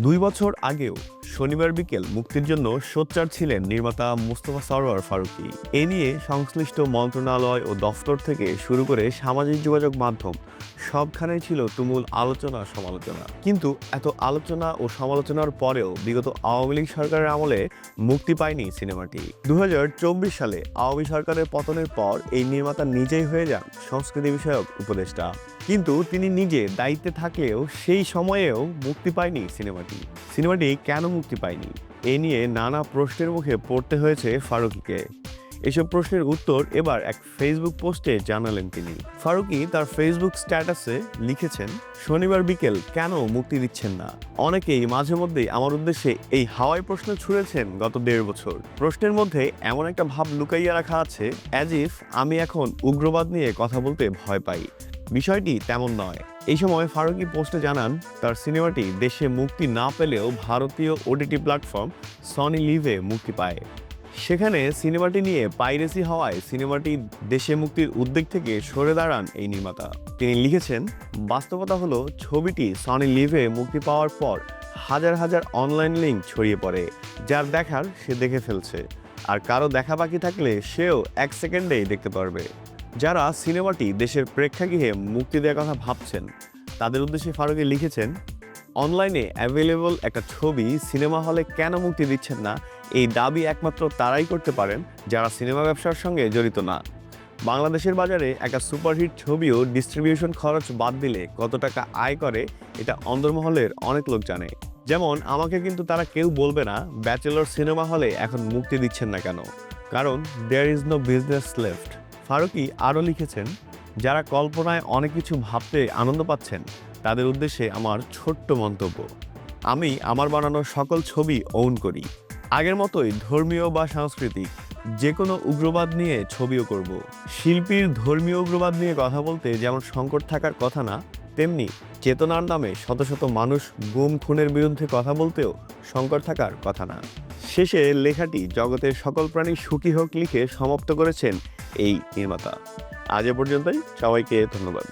২ বছর আগেও শনিবার বিকেল মুক্তির জন্য সোচ্চার ছিলেন নির্মাতা মোস্তফা সরোয়ার ফারুকী। এ নিয়ে সংশ্লিষ্ট মন্ত্রণালয় ও দফতর থেকে শুরু করে সামাজিক যোগাযোগ মাধ্যম সবখানেই ছিল তুমুল আলোচনা সমালোচনা। কিন্তু এত আলোচনা ও সমালোচনার পরেও বিগত আওয়ামী লীগ সরকারের আমলে মুক্তি পায়নি সিনেমাটি। ২০২৪ সালে আওয়ামী সরকারের পতনের পর এই নির্মাতা নিজেই হয়ে যান সংস্কৃতি বিষয়ক উপদেষ্টা। কিন্তু তিনি নিজে দায়িত্বে থাকলেও সেই সময়েও মুক্তি পায়নি সিনেমাটি কেন মুক্তি পায়নি এ নিয়ে নানা প্রশ্নের মুখে পড়তে হয়েছে ফারুকীকে। এসব প্রশ্নের উত্তর এবার এক ফেসবুক পোস্টে জানালেন তিনি। ফারুকী তার ফেসবুক স্ট্যাটাসে লিখেছেন, শনিবার বিকেল কেন মুক্তি দিচ্ছেন না? অনেকেই মাঝে মধ্যেই আমার উদ্দেশ্যে এই হাওয়াই প্রশ্ন ছুড়েছেন গত ১.৫ বছর। প্রশ্নের মধ্যে এমন একটা ভাব লুকাইয়া রাখা আছে, অ্যাজ ইফ আমি এখন উগ্রবাদ নিয়ে কথা বলতে ভয় পাই। বিষয়টি তেমন নয়। এই সময় ফারুকী পোস্টে জানান, তার সিনেমাটি দেশে মুক্তি না পেলেও ভারতীয় ওটিটি প্ল্যাটফর্ম সনি লিভে মুক্তি পায়। সেখানে সিনেমাটি নিয়ে পাইরেসি হওয়ায় সিনেমাটি দেশে মুক্তির উদ্যোগ থেকে সরে দাঁড়ান এই নির্মাতা। তিনি লিখেছেন, বাস্তবতা হলো ছবিটি সনি লিভে মুক্তি পাওয়ার পর হাজার হাজার অনলাইন লিঙ্ক ছড়িয়ে পড়ে। যার দেখার সে দেখে ফেলছে, আর কারো দেখা বাকি থাকলে সেও 1 সেকেন্ডেই দেখতে পারবে। যারা সিনেমাটি দেশের প্রেক্ষাগৃহে মুক্তি দেওয়ার কথা ভাবছেন তাদের উদ্দেশ্যে ফারুকী লিখেছেন, অনলাইনে অ্যাভেলেবল একটা ছবি সিনেমা হলে কেন মুক্তি দিচ্ছেন না, এই দাবি একমাত্র তারাই করতে পারেন যারা সিনেমা ব্যবসার সঙ্গে জড়িত না। বাংলাদেশের বাজারে একটা সুপারহিট ছবিও ডিস্ট্রিবিউশন খরচ বাদ দিলে কত টাকা আয় করে এটা অন্দরমহলের অনেক লোক জানে। যেমন আমাকে কিন্তু তারা কেউ বলবে না ব্যাচেলর সিনেমা হলে এখন মুক্তি দিচ্ছেন না কেন, কারণ there is no business left. Faruki আরও লিখেছেন, যারা কল্পনায় অনেক কিছু ভাবতে আনন্দ পাচ্ছেন তাদের উদ্দেশ্যে আমার ছোট্ট মন্তব্য, আমি আমার বানানো সকল ছবি ওন করি। আগের মতোই ধর্মীয় বা সাংস্কৃতিক যে কোনো উগ্রবাদ নিয়ে ছবিও করব। শিল্পীর ধর্মীয় উগ্রবাদ নিয়ে কথা বলতে যেমন সংকট থাকার কথা না, তেমনি চেতনার নামে শত শত মানুষ গুম খুনের বিরুদ্ধে কথা বলতেও সংকট থাকার কথা না। শেষে লেখাটি জগতের সকল প্রাণী সুখী হোক লিখে সমাপ্ত করেছেন এই নির্মাতা। আজ এ পর্যন্তই, সবাইকে ধন্যবাদ।